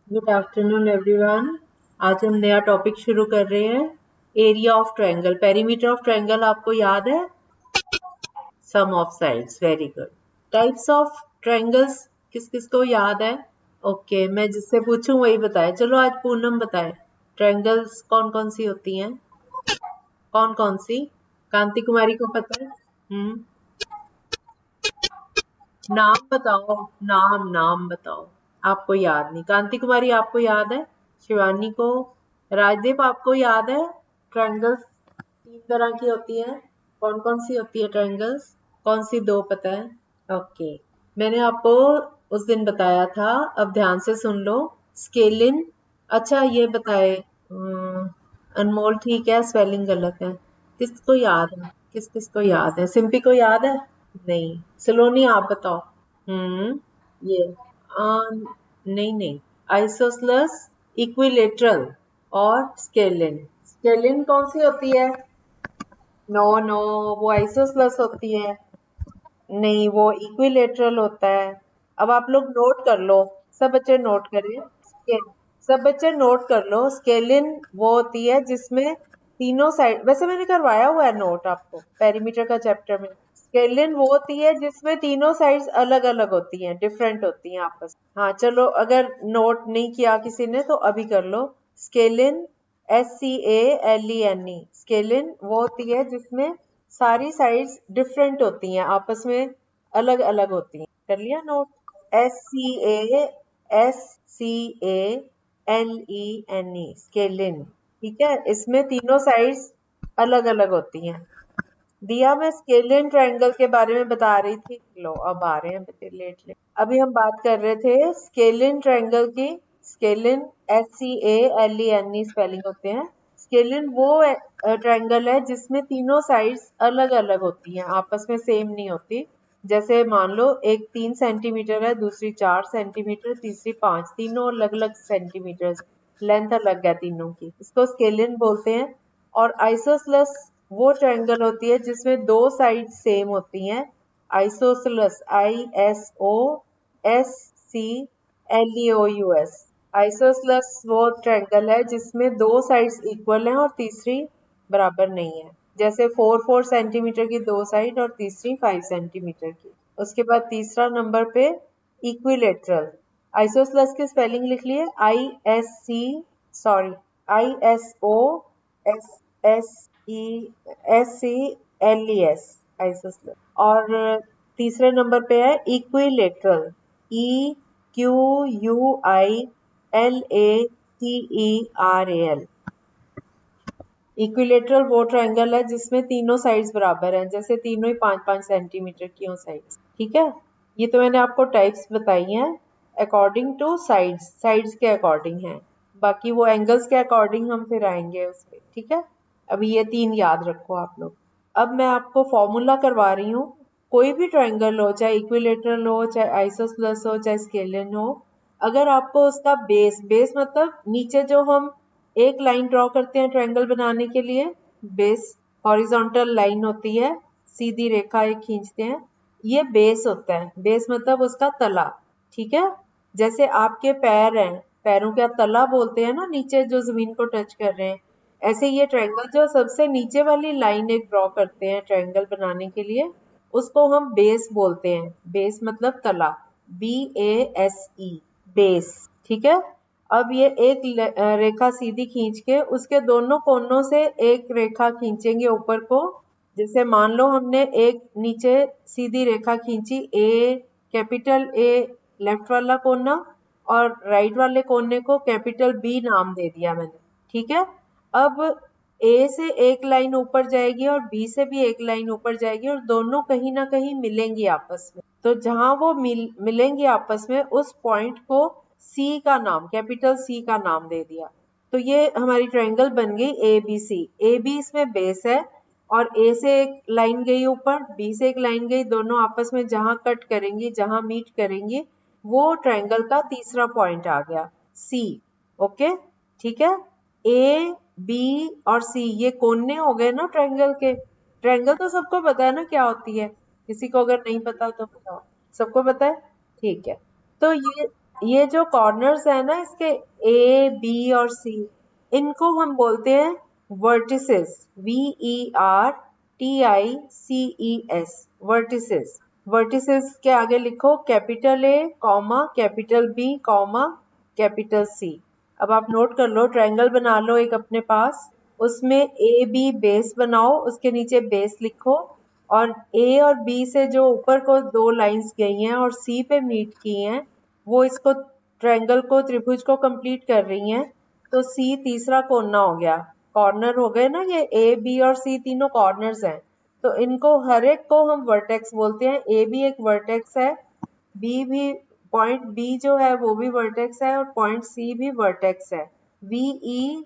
Good afternoon everyone. आज हम नया टॉपिक शुरू कर रहे हैं। Area of triangle, perimeter of triangle आपको याद है? Sum of sides, very good. Types of triangles किस किस को याद है? ओके, मैं जिससे पूछूं वही बताए। चलो आज पूनम बताए, ट्रायंगल्स कौन कौन सी होती हैं? कौन कौन सी? कांति कुमारी को पता है? नाम बताओ। नाम बताओ। आपको याद नहीं? कांति कुमारी आपको याद है? शिवानी को? राजदीप आपको याद है? ट्रायंगल्स तीन तरह की होती है। कौन कौन सी होती है ट्रायंगल्स? कौन सी दो पता है? ओके, मैंने आपको उस दिन बताया था, अब ध्यान से सुन लो। स्केलिन। अच्छा ये बताए, अनमोल ठीक है, स्पेलिंग गलत है। किसको याद है? किस किस को याद है? सिंपी को याद है? नहीं। सलोनी आप बताओ। ये नहीं नहीं, आइसोसलस, इक्विलेटरल और स्केलिन। स्केलिन कौन सी होती है? नो नो, वो आइसोसलस होती है। नहीं, वो इक्विलेटरल होता है। अब आप लोग नोट कर लो, सब बच्चे नोट करें। सब बच्चे नोट कर लो, स्केलिन वो होती है जिसमें तीनों साइड, वैसे मैंने करवाया हुआ है नोट आपको पेरीमीटर का चैप्टर में। स्केलिन वो होती है जिसमें तीनों साइड्स अलग अलग होती हैं, डिफरेंट होती हैं आपस में। हाँ चलो, अगर नोट नहीं किया किसी ने तो अभी कर लो। स्केलिन, SCALENE, स्केलिन वो होती है जिसमें सारी साइड्स डिफरेंट होती हैं, आपस में अलग अलग होती हैं। कर लिया नोट? SCALENE, scalene. ठीक है, इसमें तीनों साइड्स अलग अलग होती हैं। दिया, मैं स्केलियन ट्रायंगल के बारे में बता रही थी। लो अब आ रहे हैं बच्चे लेट लेट। अभी हम बात कर रहे थे स्केलियन ट्रायंगल की। स्केलियन, SCALENE स्पेलिंग होते हैं। स्केलियन वो ट्रायंगल है जिसमें तीनों साइड्स अलग अलग होती हैं, आपस में सेम नहीं होती। जैसे मान लो एक 3 सेंटीमीटर है, दूसरी 4 सेंटीमीटर, तीसरी 5, तीनों अलग अलग सेंटीमीटर, लेंथ अलग है तीनों की, इसको स्केलियन बोलते हैं। और आइसोसलस वो ट्रायंगल होती है जिसमें दो साइड सेम होती हैं। आइसोसलस, ISOSCLEOUS, आइसोसलस वो ट्रायंगल है जिसमें दो साइड्स इक्वल हैं और तीसरी बराबर नहीं है। जैसे 4 4 सेंटीमीटर की दो साइड और तीसरी 5 सेंटीमीटर की। उसके बाद तीसरा नंबर पे इक्विलेटरल। आइसोसलस की स्पेलिंग लिख लिए, ISOSLES, आइसोसलस। और तीसरे नंबर पे है इक्विलेटरल, EQUILATERAL। इक्विलेटरल वो ट्रायंगल है जिसमें तीनों साइड्स बराबर हैं, जैसे तीनों ही 5 5 सेंटीमीटर की हो साइड्स। ठीक है, ये तो मैंने आपको टाइप्स बताई हैं अकॉर्डिंग टू साइड्स, साइड्स के अकॉर्डिंग है। बाकी वो एंगल्स के अकॉर्डिंग हम फिर आएंगे उसपे। ठीक है, अभी ये तीन याद रखो आप लोग। अब मैं आपको फॉर्मूला करवा रही हूँ। कोई भी ट्रायंगल हो, चाहे इक्विलेटरल हो, चाहे आइसोसलस हो, चाहे स्केलियन हो, अगर आपको उसका बेस, बेस मतलब नीचे जो हम एक लाइन ड्रॉ करते हैं ट्रायंगल बनाने के लिए, बेस हॉरिजॉन्टल लाइन होती है, सीधी रेखा एक खींचते हैं, ये बेस होता है। बेस मतलब उसका तला। ठीक है, जैसे आपके पैर हैं, पैरों का तला बोलते हैं ना, नीचे जो जमीन को टच कर रहे हैं। ऐसे ये ट्रायंगल जो सबसे नीचे वाली लाइन एक ड्रॉ करते हैं ट्रायंगल बनाने के लिए, उसको हम बेस बोलते हैं। बेस मतलब तला, BASE, बेस। ठीक है, अब ये एक रेखा सीधी खींच के उसके दोनों कोनों से एक रेखा खींचेंगे ऊपर को। जैसे मान लो हमने एक नीचे सीधी रेखा खींची, कैपिटल ए लेफ्ट वाला कोना और राइट वाले कोने को कैपिटल B नाम दे दिया मैंने। ठीक है, अब A से एक लाइन ऊपर जाएगी और B से भी एक लाइन ऊपर जाएगी और दोनों कहीं ना कहीं मिलेंगी आपस में। तो जहां वो मिलेंगी आपस में, उस पॉइंट को C का नाम, कैपिटल C का नाम दे दिया। तो ये हमारी ट्रायंगल बन गई ABC। AB इसमें बेस है और A से एक लाइन गई ऊपर, B से एक लाइन गई, दोनों आपस में जहां कट करेंगी, जहां मीट करेंगी, वो ट्रायंगल का तीसरा पॉइंट आ गया, C। ओके, ठीक है, A, B और C ये कोने हो गए ना ट्रायंगल के। ट्रायंगल तो सबको पता है ना क्या होती है, किसी को अगर नहीं पता तो बताओ। सबको पता है? ठीक है, तो ये ये जो कॉर्नर्स है ना इसके ए बी और सी, इनको हम बोलते हैं वर्टिसेस, VERTICES, वर्टिसेस। वर्टिसेस के आगे लिखो capital A comma capital B comma capital C. अब आप नोट कर लो, ट्रायंगल बना लो एक अपने पास, उसमें ए बी बेस बनाओ, उसके नीचे बेस लिखो, और ए और बी से जो ऊपर को दो लाइंस गई हैं और सी पे मीट की हैं, वो इसको ट्रायंगल को, त्रिभुज को कंप्लीट कर रही हैं। तो सी तीसरा कोना हो गया, कॉर्नर हो गए ना, ये ए बी और सी तीनों कॉर्नर्स हैं। तो इनको हर एक को हम वर्टेक्स बोलते हैं। ए भी एक वर्टेक्स है, बी भी, पॉइंट बी जो है वो भी वर्टेक्स है, और पॉइंट सी भी वर्टेक्स है। VERTEX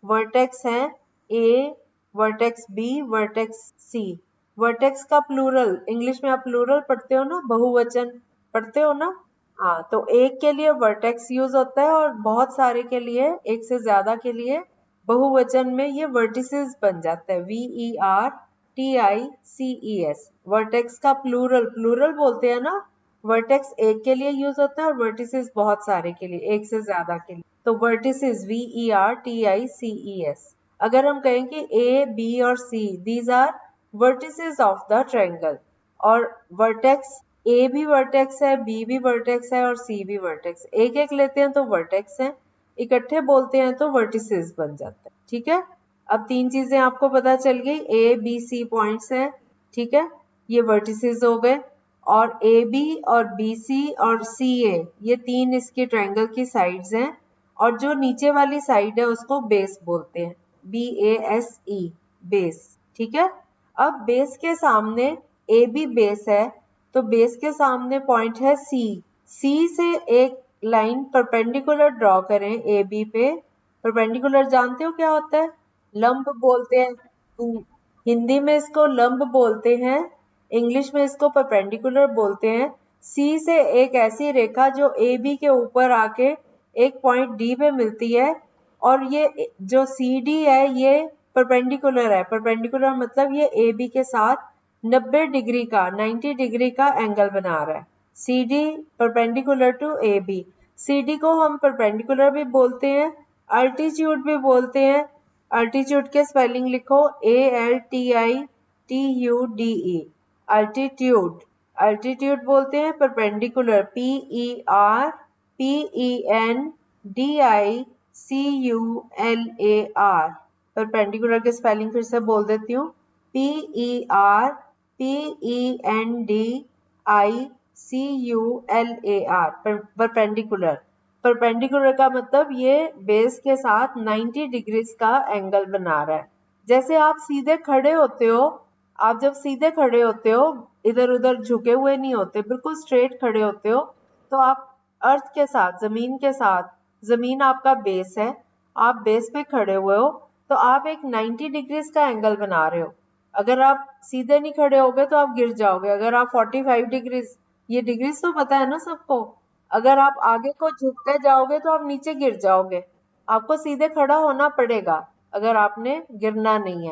वर्टेक्स है, ए वर्टेक्स बी वर्टेक्स सी। वर्टेक्स का प्लूरल, इंग्लिश में आप प्लूरल पढ़ते हो ना, बहुवचन पढ़ते हो ना। हाँ, तो एक के लिए वर्टेक्स यूज होता है और बहुत सारे के लिए, एक से ज्यादा के लिए बहुवचन में ये वर्टिसेस बन जाता है। VERTICES वर्टेक्स का प्लूरल, प्लूरल बोलते हैं ना, वर्टेक्स एक के लिए यूज होता है और वर्टिसेस बहुत सारे के लिए, एक से ज्यादा के लिए। तो वर्टिसेस VERTICES। अगर हम कहें कि ए बी और C, these are vertices of the triangle, और वर्टेक्स ए भी वर्टेक्स है, बी भी वर्टेक्स है और सी भी वर्टेक्स, एक एक लेते हैं तो वर्टेक्स है, इकट्ठे बोलते हैं तो वर्टिसेस बन जाता है। ठीक है, अब तीन चीजें आपको पता चल गई, ए बी सी पॉइंट्स हैं, ठीक है, ये वर्टिसेस हो गए। और ए बी और बी सी और सी ए, ये तीन इसके ट्रायंगल की साइड्स हैं, और जो नीचे वाली साइड है उसको बेस बोलते हैं, BASE, बेस। ठीक है, अब बेस के सामने ए बी बेस है, तो बेस के सामने पॉइंट है सी, सी से एक लाइन परपेंडिकुलर ड्रॉ करें ए बी पे। परपेंडिकुलर जानते हो क्या होता है? लंब बोलते हैं, हिंदी में इसको लंब बोलते हैं, इंग्लिश में इसको परपेंडिकुलर बोलते हैं। सी से एक ऐसी रेखा जो ए बी के ऊपर आके एक पॉइंट डी पे मिलती है, और ये जो सी डी है ये परपेंडिकुलर है। परपेंडिकुलर मतलब ये ए बी के साथ 90 डिग्री का, 90 डिग्री का एंगल बना रहा है। C D perpendicular to A B. C D को हम परपेंडिकुलर भी बोलते हैं, अल्टीट्यूड भी बोलते हैं। अल्टीट्यूड के स्पेलिंग लिखो, ALTITUDE, अल्टीट्यूड। अल्टीट्यूड बोलते हैं परपेंडिकुलर, PERPENDICULAR। परपेंडिकुलर के स्पेलिंग फिर से बोल देती हूँ, PERPENDICULAR, परपेंडिकुलर। परपेंडिकुलर का मतलब ये बेस के साथ 90 डिग्रीज का एंगल बना रहा है। जैसे आप सीधे खड़े होते हो, आप जब सीधे खड़े होते हो, इधर उधर झुके हुए नहीं होते, बिल्कुल स्ट्रेट खड़े होते हो, तो आप अर्थ के साथ, जमीन के साथ, जमीन आपका बेस है, आप बेस पे खड़े हुए हो, तो आप एक 90 डिग्रीज का एंगल बना रहे हो। अगर आप सीधे नहीं खड़े होगे तो आप गिर जाओगे। अगर आप 45 डिग्रीज, ये डिग्रीज तो पता है ना सबको, अगर आप आगे को झुकते जाओगे तो आप नीचे गिर जाओगे। आपको सीधे खड़ा होना पड़ेगा अगर आपने गिरना नहीं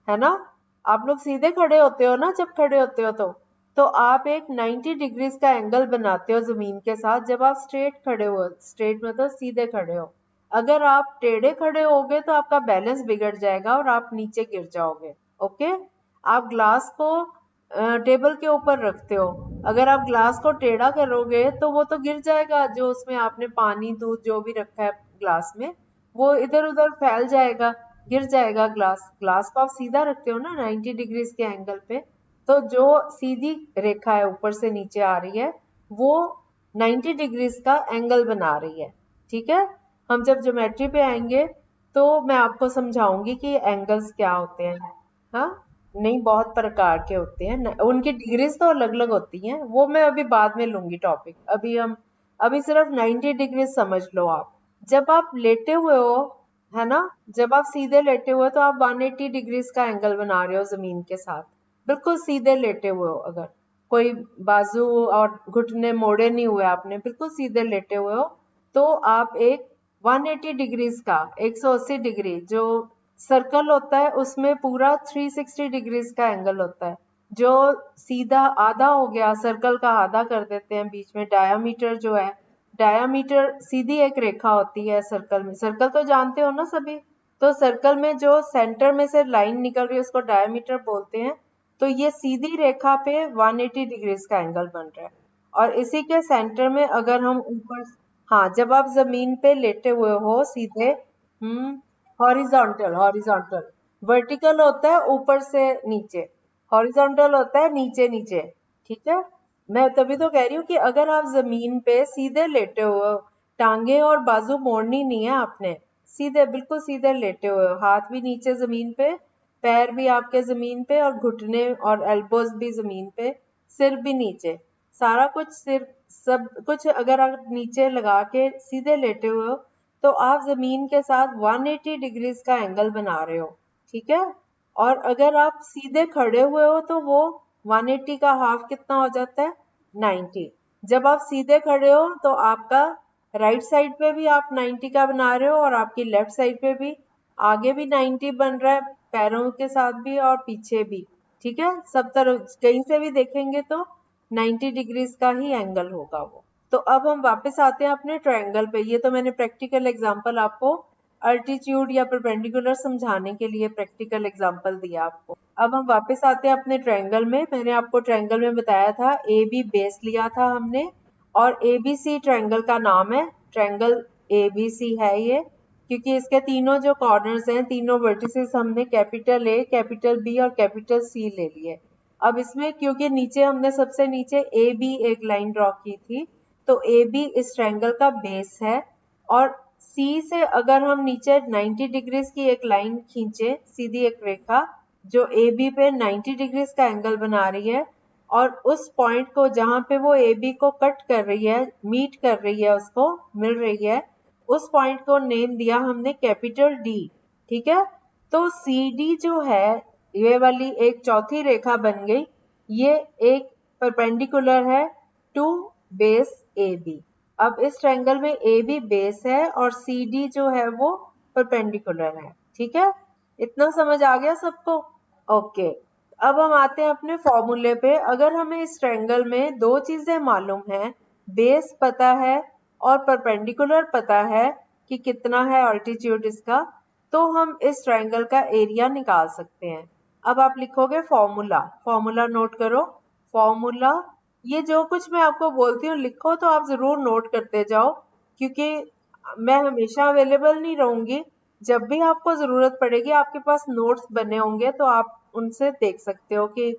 है ना। आप लोग सीधे खड़े होते हो ना, जब खड़े होते हो तो आप एक 90 डिग्रीज का एंगल बनाते हो जमीन के साथ जब आप स्ट्रेट खड़े हो। स्ट्रेट मतलब सीधे खड़े हो। अगर आप टेढ़े खड़े होगे तो आपका बैलेंस बिगड़ जाएगा और आप नीचे गिर जाओगे। ओके, आप ग्लास को टेबल के ऊपर रखते हो, अगर आप ग्लास को टेढ़ा करोगे तो वो तो गिर जाएगा, जो उसमें आपने पानी दूध जो भी रखा है ग्लास में वो इधर उधर फैल जाएगा, गिर जाएगा ग्लास। ग्लास को आप सीधा रखते हो ना 90 डिग्रीज के एंगल पे, तो जो सीधी रेखा है ऊपर से नीचे आ रही है वो 90 डिग्रीज का एंगल बना रही है। ठीक है, हम जब ज्योमेट्री पे आएंगे तो मैं आपको समझाऊंगी कि एंगल्स क्या होते हैं। हाँ, नहीं, बहुत प्रकार के होते हैं, उनकी डिग्रीज तो अलग अलग होती हैं, वो मैं अभी बाद में लूंगी टॉपिक। अभी सिर्फ 90 डिग्री समझ लो आप। जब आप लेटे हुए हो, है ना, जब आप सीधे लेटे हुए हो तो आप 180 डिग्रीज का एंगल बना रहे हो जमीन के साथ, बिल्कुल सीधे लेटे हुए हो। अगर कोई बाजू और घुटने मोड़े नहीं हुए आपने, बिल्कुल सीधे लेटे हुए हो, तो आप एक 180 डिग्रीज का, 180 डिग्री जो सर्कल होता है उसमें पूरा 360 डिग्रीज का एंगल होता है, जो सीधा आधा हो गया, सर्कल का आधा कर देते हैं बीच में। डायामीटर जो है, डायामीटर सीधी एक रेखा होती है सर्कल में, सर्कल तो जानते हो ना सभी। तो सर्कल में जो सेंटर में से लाइन निकल रही है उसको डायामीटर बोलते हैं। तो ये सीधी रेखा पे 180 डिग्रीज का एंगल बन रहा है। और इसी के सेंटर में अगर हम ऊपर, हाँ, जब आप जमीन पे लेटे हुए हो सीधे, हॉरिजॉन्टल, हॉरिजॉन्टल। वर्टिकल होता है ऊपर से नीचे, हॉरिजॉन्टल होता है नीचे नीचे। ठीक है, मैं तभी तो कह रही हूँ कि अगर आप जमीन पे सीधे लेटे हुए हो, टांगे और बाजू मोड़नी नहीं है आपने, सीधे बिल्कुल सीधे लेटे हुए हो, हाथ भी नीचे जमीन पे, पैर भी आपके जमीन पे, और घुटने और एल्बोज भी जमीन पे, सिर भी नीचे, सारा कुछ सिर, सब कुछ अगर आप नीचे लगा के सीधे लेटे हुए हो, तो आप जमीन के साथ 180 डिग्रीज का एंगल बना रहे हो। ठीक है, और अगर आप सीधे खड़े हुए हो तो वो 180 का हाफ कितना हो जाता है, 90। जब आप सीधे खड़े हो तो आपका राइट साइड पे भी आप 90 का बना रहे हो, और आपकी लेफ्ट साइड पे भी आगे भी 90 बन रहा है, पैरों के साथ भी और पीछे भी। ठीक है, सब तरफ कहीं से भी देखेंगे तो 90 डिग्रीज का ही एंगल होगा वो। तो अब हम वापस आते हैं अपने ट्रायंगल पे। ये तो मैंने प्रैक्टिकल एग्जांपल आपको अल्टीट्यूड या परपेंडिकुलर समझाने के लिए प्रैक्टिकल एग्जांपल दिया आपको। अब हम वापस आते हैं अपने ट्रायंगल में। मैंने आपको ट्रायंगल में बताया था ए बी बेस लिया था हमने, और ए बी सी ट्रायंगल का नाम है, ट्रायंगल ए बी सी है ये, क्योंकि इसके तीनों जो कॉर्नर्स हैं, तीनों वर्टिसेस हमने कैपिटल ए, कैपिटल बी और कैपिटल सी ले लिए। अब इसमें क्योंकि नीचे हमने सबसे नीचे ए बी एक लाइन ड्रॉ की थी, तो ए बी इस ट्रायंगल का बेस है। और सी से अगर हम नीचे 90 डिग्रीज की एक लाइन खींचे, सीधी एक रेखा जो ए बी पे 90 डिग्रीज का एंगल बना रही है, और उस पॉइंट को जहां पे वो ए बी को कट कर रही है, मीट कर रही है, उसको मिल रही है, उस पॉइंट को नेम दिया हमने कैपिटल डी। ठीक है, तो सी डी जो है, ये वाली एक चौथी रेखा बन गई, ये एक परपेंडिकुलर है टू बेस ए बी। अब इस ट्रायंगल में ए बी बेस है और सी डी जो है वो परपेंडिकुलर है। ठीक है, इतना समझ आ गया सबको? ओके, अब हम आते हैं अपने फॉर्मूले पे। अगर हमें इस ट्रायंगल में दो चीजें मालूम है, बेस पता है और परपेंडिकुलर पता है कि कितना है अल्टीट्यूड इसका, तो हम इस ट्रायंगल का एरिया निकाल सकते हैं। अब आप लिखोगे फॉर्मूला, फॉर्मूला नोट करो। फॉर्मूला, ये जो कुछ मैं आपको बोलती हूँ लिखो, तो आप जरूर नोट करते जाओ, क्योंकि मैं हमेशा अवेलेबल नहीं रहूंगी। जब भी आपको जरूरत पड़ेगी आपके पास नोट्स बने होंगे, तो आप उनसे देख सकते हो कि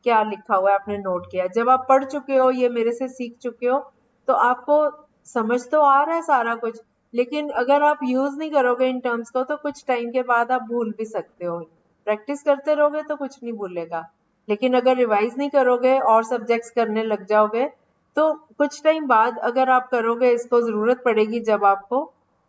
क्या लिखा हुआ है, आपने नोट किया। जब आप पढ़ चुके हो, ये मेरे से सीख चुके हो, तो आपको समझ तो आ रहा है सारा कुछ, लेकिन अगर आप यूज नहीं करोगे इन टर्म्स को, तो कुछ टाइम के बाद आप भूल भी सकते हो। प्रैक्टिस करते रहोगे तो कुछ नहीं भूलेगा, लेकिन अगर रिवाइज नहीं करोगे और सब्जेक्ट्स करने लग जाओगे, तो कुछ टाइम बाद अगर आप करोगे, इसको जरूरत पड़ेगी जब आपको,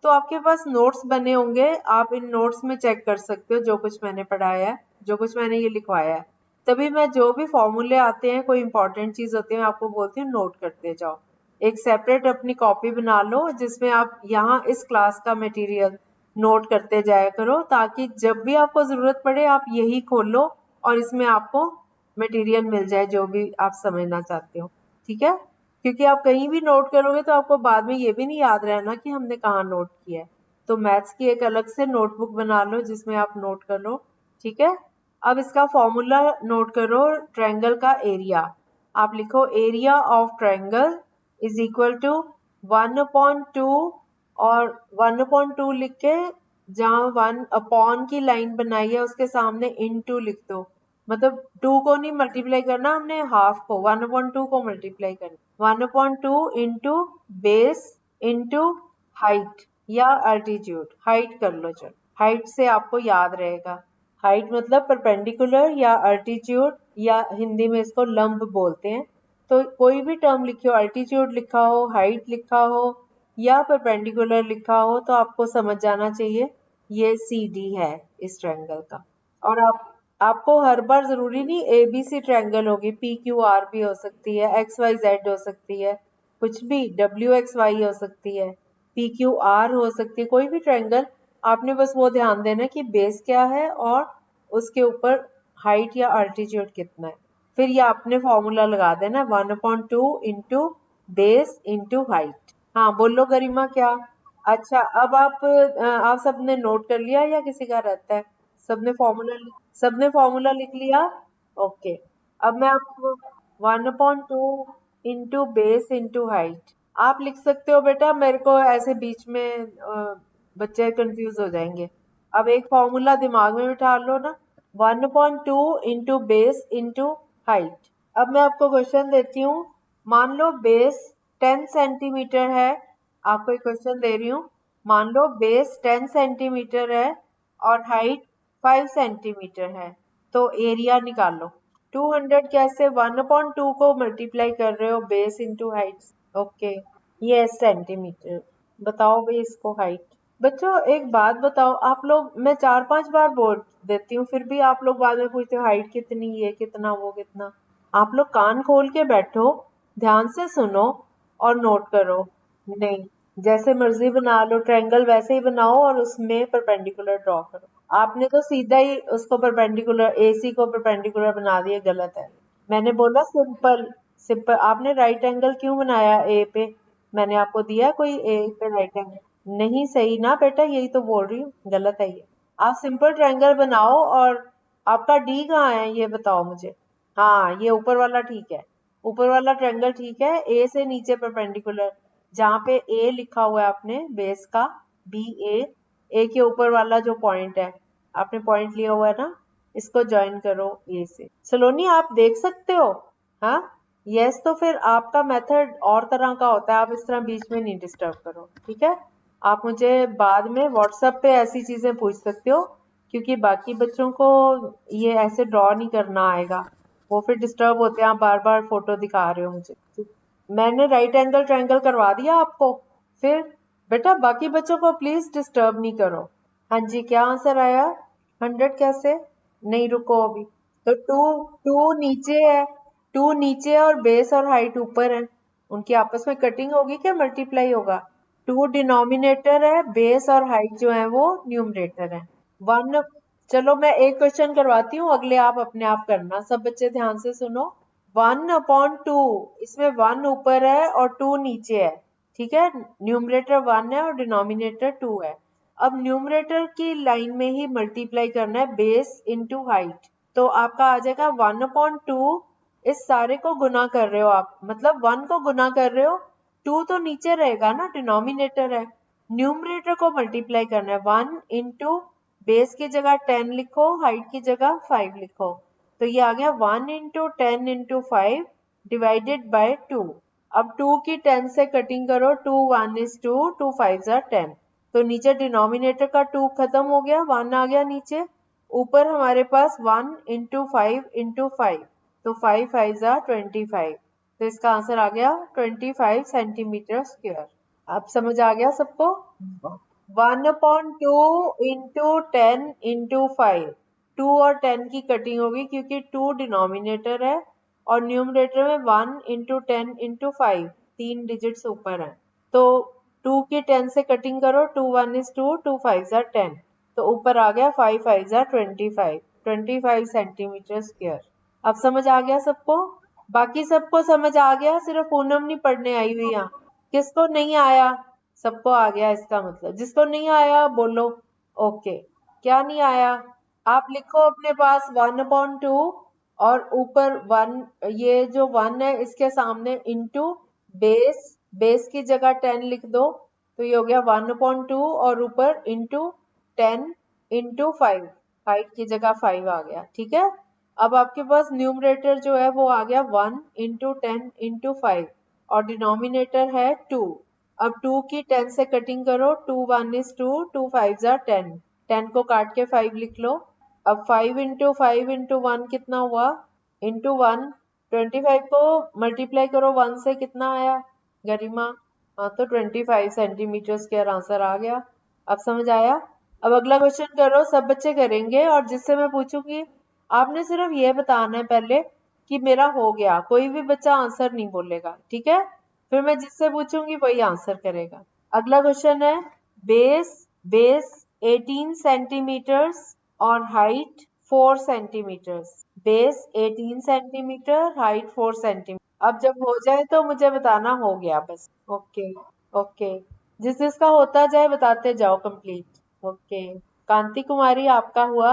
तो आपके पास नोट्स बने होंगे, आप इन नोट्स में चेक कर सकते हो जो कुछ मैंने पढ़ाया है, जो कुछ मैंने ये लिखवाया है। तभी मैं जो भी फॉर्मूले आते हैं, कोई इंपॉर्टेंट चीज होती है, मैं आपको बोलती हूँ नोट करते जाओ। एक सेपरेट अपनी कॉपी बना लो जिसमें आप यहाँ इस क्लास का मटेरियल नोट करते जाया करो, ताकि जब भी आपको जरूरत पड़े आप यही खोलो और इसमें आपको मटेरियल मिल जाए जो भी आप समझना चाहते हो। ठीक है, क्योंकि आप कहीं भी नोट करोगे तो आपको बाद में ये भी नहीं याद रहना कि हमने कहाँ नोट किया है। तो मैथ्स की एक अलग से नोटबुक बना लो जिसमें आप नोट कर लो। ठीक है, अब इसका फॉर्मूला नोट करो, ट्रायंगल का एरिया। आप लिखो area of triangle is equal to 1/2, और 1/2 लिख के जहाँ 1 अपॉन की लाइन बनाई है उसके सामने इनटू लिख दो। मतलब 2 को नहीं मल्टीप्लाई करना हमने, हाफ को, 1/2 को मल्टीप्लाई करना। 1/2 इंटू बेस इंटू हाइट या अल्टीट्यूड, हाइट कर लो, चलो हाइट से आपको याद रहेगा। हाइट मतलब परपेंडिकुलर या अल्टीट्यूड, या हिंदी में इसको लंब बोलते हैं। तो कोई भी टर्म लिखी हो, अल्टीट्यूड लिखा हो, हाइट लिखा हो या परपेंडिकुलर लिखा हो, तो आपको समझ जाना चाहिए ये सी डी है इस ट्रायंगल का। और आपको हर बार जरूरी नहीं ए बी सी ट्रायंगल होगी, पी क्यू आर भी हो सकती है, एक्स वाई जेड हो सकती है, कुछ भी, डब्ल्यू एक्स वाई हो सकती है, पी क्यू आर हो सकती है, कोई भी ट्रायंगल। आपने बस वो ध्यान देना कि बेस क्या है और उसके ऊपर हाइट या अल्टीट्यूड कितना है। फिर ये आपने फॉर्मूला लगा देना 1/2 इंटू बेस इंटू हाइट। हाँ बोलो गरिमा क्या। अच्छा अब आप सबने नोट कर लिया या किसी का रहता है। सबने फॉर्मूला लिख लिया। ओके। अब मैं आपको 1/2 इंटू बेस इंटू हाइट आप लिख सकते हो बेटा। मेरे को ऐसे बीच में बच्चे कंफ्यूज हो जाएंगे। अब एक फॉर्मूला दिमाग में बिठा लो ना। 1/2 इंटू बेस इंटू हाइट। अब मैं आपको क्वेश्चन देती हूँ। मान लो बेस 10 सेंटीमीटर है। आपको एक क्वेश्चन दे रही हूँ। मान लो बेस 10 सेंटीमीटर है और हाइट 5 सेंटीमीटर है। तो एरिया निकालो। 200 कैसे 1/2 को मल्टीप्लाई कर रहे हो बेस इंटू हाइट। ओके ये सेंटीमीटर। बताओ भाई इसको हाइट। बच्चों एक बात बताओ आप लोग मैं 4-5 बार बोल देती हूँ फिर भी आप लोग बाद में पूछते हो हाइट कितनी ये कितना वो कितना। आप लोग कान खोल के बैठो ध्यान से सुनो और नोट करो। नहीं जैसे मर्जी बना लो ट्रायंगल वैसे ही बनाओ और उसमें परपेंडिकुलर ड्रॉ करो। आपने तो सीधा ही उसको परपेंडिकुलर एसी को परपेंडिकुलर बना दिया गलत है। मैंने बोला सिंपल सिंपल। आपने राइट एंगल क्यों बनाया ए पे। मैंने आपको दिया कोई ए पे राइट एंगल नहीं सही ना बेटा यही तो बोल रही हूँ गलत है ये। आप सिंपल ट्रायंगल बनाओ और आपका डी कहाँ है ये बताओ मुझे। हाँ ये ऊपर वाला ठीक है। ऊपर वाला ट्रायंगल ठीक है ए से नीचे परपेंडिकुलर जहाँ पे ए लिखा हुआ है आपने बेस का बी ए के ऊपर वाला जो पॉइंट है आपने पॉइंट लिया हुआ है ना इसको ज्वाइन करो ए से। सलोनी आप देख सकते हो। हाँ यस तो फिर आपका मेथड और तरह का होता है आप इस तरह बीच में नहीं डिस्टर्ब करो ठीक है। आप मुझे बाद में व्हाट्सएप पे ऐसी चीजें पूछ सकते हो क्योंकि बाकी बच्चों को ये ऐसे ड्रॉ नहीं करना आएगा। वो फिर डिस्टर्ब होते हैं आप बार बार फोटो दिखा रहे हो मुझे। मैंने राइट एंगल ट्रायंगल करवा दिया आपको। फिर बेटा बाकी बच्चों को प्लीज डिस्टर्ब नहीं करो। हाँ जी क्या आंसर आया 100 कैसे। नहीं रुको अभी। तो टू टू नीचे है। टू नीचे और बेस और हाइट ऊपर है। उनकी आपस में कटिंग होगी क्या मल्टीप्लाई होगा। टू डिनोमिनेटर है बेस और हाइट जो है वो न्यूमरेटर है। वन चलो मैं एक क्वेश्चन करवाती हूँ अगले आप अपने आप करना सब बच्चे ध्यान से सुनो। 1/2 इसमें 1 ऊपर है और 2 नीचे है। ठीक है न्यूमरेटर 1 है और डिनोमिनेटर 2 है। अब न्यूमरेटर की लाइन में ही मल्टीप्लाई करना है बेस इंटू हाइट। तो आपका आ जाएगा 1/2 इस सारे को गुना कर रहे हो आप मतलब 1 को गुना कर रहे हो 2 तो नीचे रहेगा ना डिनोमिनेटर है। न्यूमरेटर को मल्टीप्लाई करना है 1 इंटू बेस की जगह 10 लिखो हाइट की जगह 5 लिखो। तो ये आ गया 1 इंटू 10 इंटू 5 डिवाइडेड बाय 2। अब 2 की 10 से कटिंग करो 2 1 इज 2 2 5 आर 10। तो नीचे डिनोमिनेटर का 2 खत्म हो गया 1 आ गया नीचे। ऊपर हमारे पास 1 इंटू 5 इंटू 5 तो 5 5 जार 25। तो इसका आंसर आ गया 25 सेंटीमीटर स्क्वायर। अब समझ आ गया सबको। 1/2 इंटू 10 इंटू 5 2 और 10 की कटिंग होगी क्योंकि 2 डिनोमिनेटर है और न्यूमरेटर में 1 इंटू 10 इंटू 5 3 डिजिट्स ऊपर है। तो 2 की 10 से कटिंग करो 2 1 इज 2 2 5 जार 10। तो ऊपर आ गया 5 5 जार 25 सेंटीमीटर स्क्वायर। अब समझ आ गया सबको। बाकी सबको समझ आ गया सिर्फ पूनम नहीं पढ़ने आई हुई यहाँ। किसको नहीं आया। सबको आ गया इसका मतलब जिसको नहीं आया बोलो। ओके क्या नहीं आया। आप लिखो अपने पास 1/2 और ऊपर 1 ये जो 1 है इसके सामने इंटू बेस बेस की जगह 10 लिख दो। तो ये हो गया 1/2 और ऊपर इंटू 10 इंटू 5 हाइट की जगह 5 आ गया ठीक है। अब आपके पास न्यूमरेटर जो है वो आ गया 1 इंटू 10 इंटू 5 और डिनोमिनेटर है 2। अब 2 की 10 से कटिंग करो 2 1 इज 2 2 5 जार 10। 10 को काट के 5 लिख लो। अब 5 इंटू 1 कितना हुआ इंटू 1 25 को मल्टीप्लाई करो 1 से कितना आया गरिमा। हाँ तो 25 सेंटीमीटर स्क्वायर आंसर आ गया। अब समझ आया। अब अगला क्वेश्चन करो सब बच्चे करेंगे और जिससे मैं पूछूंगी आपने सिर्फ ये बताना है पहले कि मेरा हो गया। कोई भी बच्चा आंसर नहीं बोलेगा ठीक है। फिर मैं जिससे पूछूंगी वही आंसर करेगा। अगला क्वेश्चन है बेस बेस 18 सेंटीमीटर्स और height 4 centimetre, base 18 centimetre, height 4 centimetre. अब जब हो जाए तो मुझे बताना हो गया बस। ओके ओके, जिस जिसका होता जाए बताते जाओ कंप्लीट। ओके, कांति कुमारी आपका हुआ।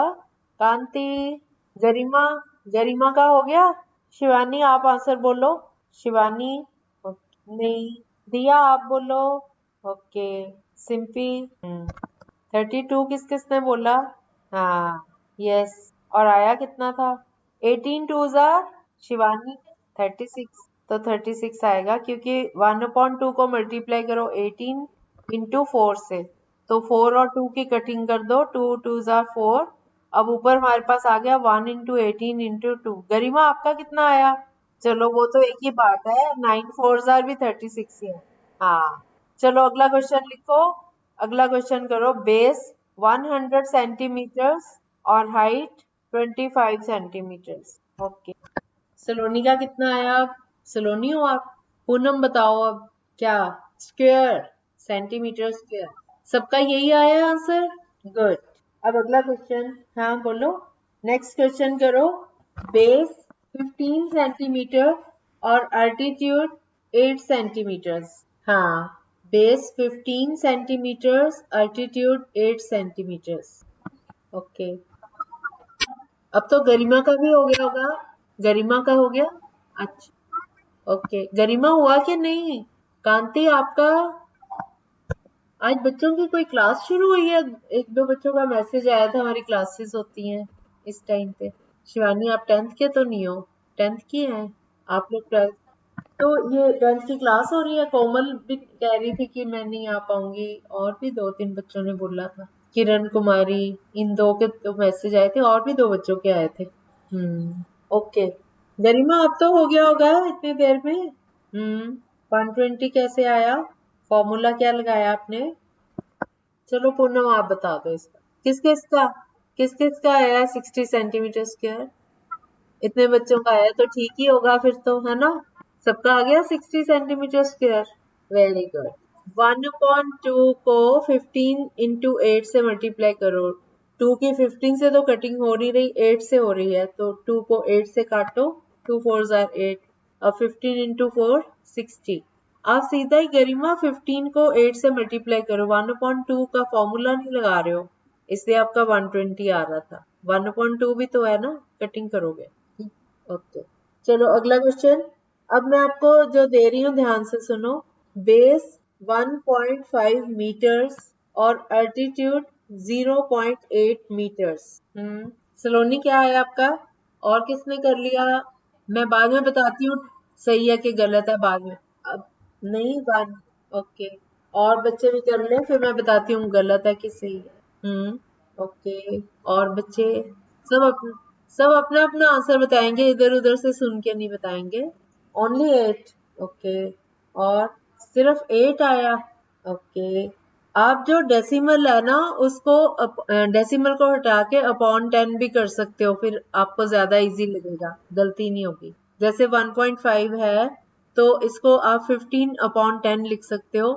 कांति, गरिमा, गरिमा का हो गया। शिवानी आप आंसर बोलो। शिवानी, नहीं। दिया आप बोलो। ओके। सिंपी, 32 किस किसने बोला? हाँ, यस। और आया कितना था? 18 टू जार, शिवानी 36। तो 36 आएगा क्योंकि 1/2 को मल्टीप्लाई करो 18 इंटू 4 से, तो 4 और 2 की कटिंग कर दो, 2 टू जार 4। अब ऊपर हमारे पास आ गया 1 इंटू 18 इंटू 2। गरिमा आपका कितना आया? चलो वो तो एक ही बात है, 9 4 जार भी 36 ही है। हाँ, चलो अगला क्वेश्चन लिखो। अगला क्वेश्चन करो। बेस 100 सेंटीमीटर और हाइट 25 सेंटीमीटर। ओके, सलोनी का कितना आया? सलोनी हो आप? पूनम बताओ अब क्या? Square, centimetre square. सबका यही आया आंसर? गुड। अब अगला क्वेश्चन, हाँ बोलो। नेक्स्ट क्वेश्चन करो। बेस 15 सेंटीमीटर और अल्टीट्यूड 8 सेंटीमीटर। हाँ, base 15 centimetre, altitude 8 centimetre. Okay, अब तो गरिमा का भी हो गया होगा। गरिमा का हो गया। अच्छा, ओके। गरिमा हुआ कि नहीं? कांति आपका? आज बच्चों की कोई क्लास शुरू हुई है? एक दो बच्चों का मैसेज आया था हमारी क्लासेस होती हैं इस टाइम पे। शिवानी आप 10th के तो नहीं हो? 10th की हैं आप लोग? 12th? तो ये 10th की क्लास हो रही है। कोमल भी कह रही थी कि मैं नहीं आ पाऊंगी, और भी 2-3 बच्चों ने बोला था। किरण कुमारी, इन दो के तो मैसेज आए थे, और भी 2 बच्चों के आए थे। ओके। गरिमा आप तो हो गया होगा इतनी देर में। 120 कैसे आया? फॉर्मूला क्या लगाया आपने? चलो पूनम आप बता दो इसका। किस किस का आया 60 सेंटीमीटर स्क्वायर? इतने बच्चों का आया तो ठीक ही होगा फिर तो, है ना? सबका आ गया 60 सेंटीमीटर स्क्वायर। Very good. 1/2 को 15 इंटू 8 से मल्टीप्लाई करो। 2 की 15 से तो कटिंग हो नहीं रही, 8 से हो रही है, तो 2 को 8 से काटो। 2 4 8। अब 15 इंटू 4 60। आप सीधा ही गरिमा 15 को 8 से मल्टीप्लाई करो। 1/2 का फॉर्मूला नहीं लगा रहे हो, इसलिए आपका 120 आ रहा था। 1/2 भी तो है ना, कटिंग करोगे। ओके, चलो अगला क्वेश्चन। अब मैं आपको जो दे रही हूँ ध्यान से सुनो। बेस 1.5 मीटर्स और अल्टीट्यूड 0.8 मीटर्स। सलोनी क्या है आपका? और किसने कर लिया? मैं बाद में बताती हूँ सही है कि गलत है, बाद में। अब नहीं बाद। ओके, और बच्चे भी कर ले, फिर मैं बताती हूँ गलत है कि सही है। ओके, और बच्चे सब अपना अपना आंसर बताएंगे, इधर उधर से सुन के नहीं बताएंगे। ओनली 8। ओके, और सिर्फ 8 आया। ओके, आप जो डेसिमल है ना उसको डेसिमल को हटा के अपॉन 10 भी कर सकते हो, फिर आपको ज्यादा इजी लगेगा, गलती नहीं होगी। जैसे 1.5 है तो इसको आप 15 अपॉन 10 लिख सकते हो।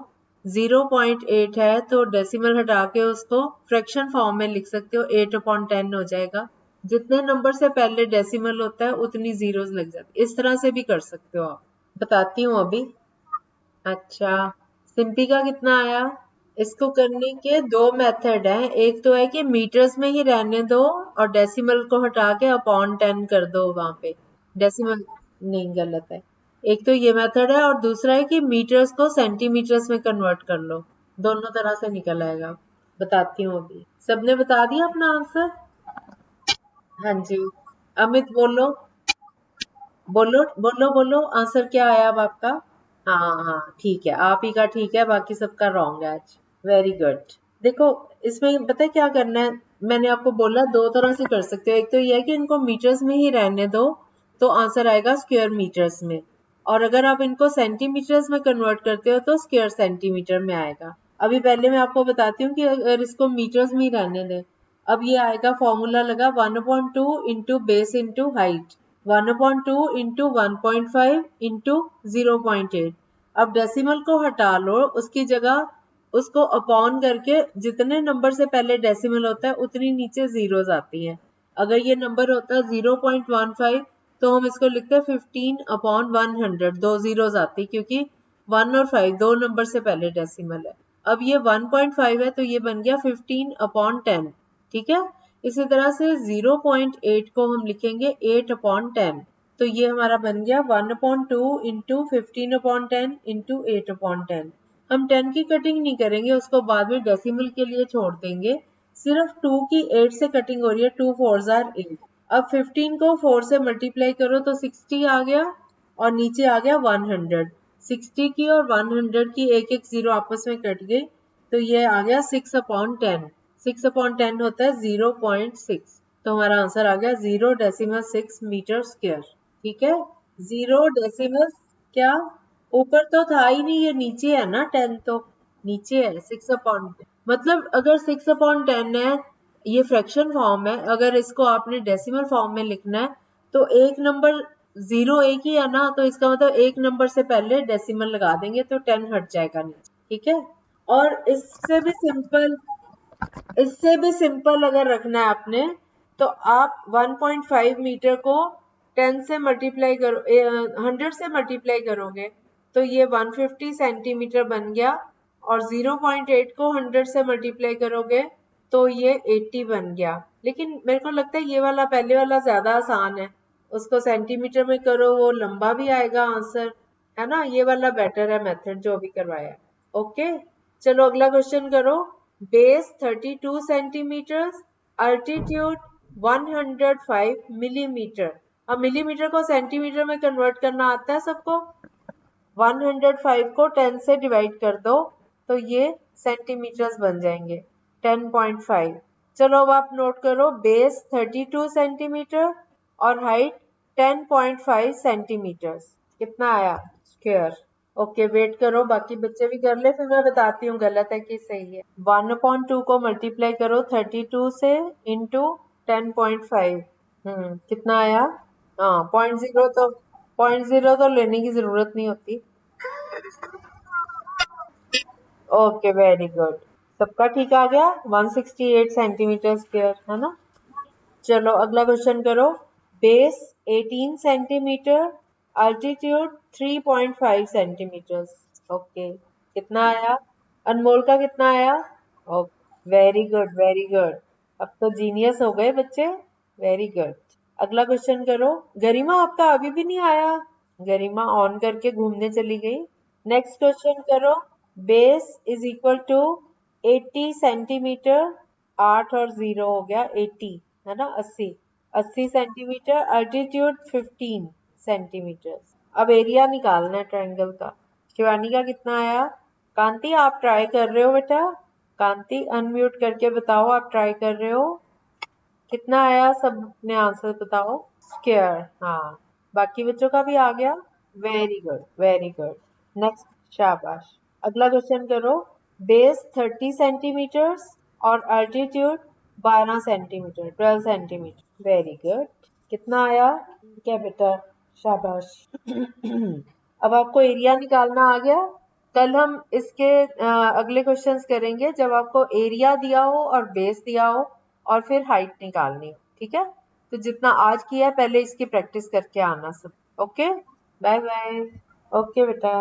0.8 है तो डेसिमल हटा के उसको फ्रैक्शन फॉर्म में लिख सकते हो, 8 अपॉन 10 हो जाएगा। जितने नंबर से पहले डेसिमल होता है उतनी जीरोस लग जाती, इस तरह से भी कर सकते हो आप। बताती हूँ अभी। अच्छा, सिंपी का कितना आया? इसको करने के दो मेथड हैं। एक तो है कि मीटर्स में ही रहने दो और डेसिमल को हटा के अपॉन 10 कर दो वहां पे। डेसिमल नहीं, गलत है। एक तो ये मेथड है और दूसरा है कि मीटर्स को सेंटीमीटर्स में कन्वर्ट कर लो। दोनों तरह से निकल आएगा। बताती हूँ अभी। सबने बता दिया अपना आंसर? हाँ जी। अमित बोलो। बोलो बोलो बोलो, आंसर क्या आया अब आपका? हाँ हाँ ठीक है, आप ही का ठीक है, बाकी सबका रॉन्ग है आज। Very good. देखो, इसमें पता है क्या करना है? मैंने आपको बोला दो तरह से कर सकते हो। एक तो ये है कि इनको मीटर्स में ही रहने दो, तो आंसर आएगा स्क्वायर मीटर्स में। और अगर आप इनको सेंटीमीटर्स में कन्वर्ट करते हो तो स्क्वायर सेंटीमीटर में आएगा। अभी पहले मैं आपको बताती हूँ कि अगर इसको मीटर्स में ही रहने दें। अब ये आएगा, फॉर्मूला लगा 1/2 into base into height, 1/2 into 1.5 into 0.8। अब डेसिमल को हटा लो, उसकी जगह उसको अपॉन करके जितने नंबर से पहले डेसिमल होता है उतनी नीचे जीरोस आती हैं। अगर ये नंबर होता 0.15 तो हम इसको लिखते 15/100, 2 जीरोस आती, क्योंकि 1 और 5 दो नंबर से पहले डेसिमल है। अब ये 1.5 है तो ये बन गया 15/10, ठीक है। इसी तरह से 0.8 को हम लिखेंगे 8/10, तो ये हमारा बन गया 1/2 इंटू 15/10 इंटू 8/10। हम 10 की कटिंग नहीं करेंगे, उसको बाद में डेसिमल के लिए छोड़ देंगे। सिर्फ 2 की 8 से कटिंग हो रही है, 2 4s are 8। अब 15 को 4 से मल्टीप्लाई करो तो 60 आ गया और नीचे आ गया 100। 60 की और 100 की एक एक जीरो आपस में कट गई, तो ये आ गया 6/10। 6/10 होता है 0.6, तो हमारा आंसर आ गया 0.6 मीटर स्क्वायर, ठीक है। 0 क्या, ऊपर तो था ही नहीं, ये नीचे है ना 10, तो नीचे है 6/10। मतलब अगर 6/10 है, ये फ्रैक्शन फॉर्म है, अगर इसको आपने डेसिमल फॉर्म में लिखना है तो एक नंबर 0 एक ही है ना, तो इसका मतलब एक नंबर से पहले डेसिमल लगा देंगे तो 10 हट जाएगा नीचे, ठीक है। और इससे भी सिंपल अगर रखना है आपने, तो आप 1.5 मीटर को 10 से मल्टीप्लाई करो, 100 से मल्टीप्लाई करोगे तो ये 150 सेंटीमीटर बन गया, और 0.8 को 100 से मल्टीप्लाई करोगे तो ये 80 बन गया। लेकिन मेरे को लगता है ये वाला पहले वाला ज्यादा आसान है, उसको सेंटीमीटर में करो वो लंबा भी आएगा आंसर, है ना। ये वाला बेटर है मेथड जो अभी करवाया। ओके, चलो अगला क्वेश्चन करो। Base 32 centimetre, altitude 105 millimetre. अब मिलीमीटर को सेंटीमीटर में कन्वर्ट करना आता है सबको। 105 को 10 से डिवाइड कर दो तो ये सेंटीमीटर्स बन जाएंगे, 10.5। चलो अब आप नोट करो, बेस 32 सेंटीमीटर और हाइट 10.5 सेंटीमीटर्स, कितना आया स्क्वायर। ओके, वेट करो, बाकी बच्चे भी कर ले, फिर मैं बताती हूँ गलत है कि सही है। 1/2 को मल्टीप्लाई करो 32 से इंटू 10.5, कितना आया। हाँ, 0.0 तो लेने की जरूरत नहीं होती। ओके, वेरी गुड, सबका ठीक आ गया। 168 सेंटीमीटर स्क्वायर, है ना। चलो अगला क्वेश्चन करो। Base 18 centimetre, altitude 3.5 centimetre. Okay, कितना आया। अनमोल का कितना आया। Okay, very good very good, अब तो जीनियस हो गए बच्चे, वेरी गुड। अगला क्वेश्चन करो। गरिमा आपका अभी भी नहीं आया, गरिमा ऑन करके घूमने चली गई। नेक्स्ट क्वेश्चन करो। Base is equal to 80 centimetre, 8 और 0 हो गया 80, है ना, 80। 80 सेंटीमीटर, अल्टीट्यूड 15 सेंटीमीटर। अब एरिया निकालना है ट्रायंगल का। शिवानी का कितना आया। कांति आप ट्राई कर रहे हो बेटा, कांति अनम्यूट करके बताओ आप ट्राई कर रहे हो। कितना आया, सब ने आंसर बताओ। स्क्वायर, हाँ, बाकी बच्चों का भी आ गया। Very good very good, next, शाबाश। अगला क्वेश्चन करो। बेस 30 सेंटीमीटर और altitude 12 centimetre, 12 centimetre, very good. कितना आया। क्या बेटा, शाबाश। अब आपको एरिया निकालना आ गया। कल हम इसके अगले क्वेश्चंस करेंगे जब आपको एरिया दिया हो और बेस दिया हो और फिर हाइट निकालनी हो, ठीक है। तो जितना आज किया है पहले इसकी प्रैक्टिस करके आना सब। Okay, bye bye. ओके बेटा।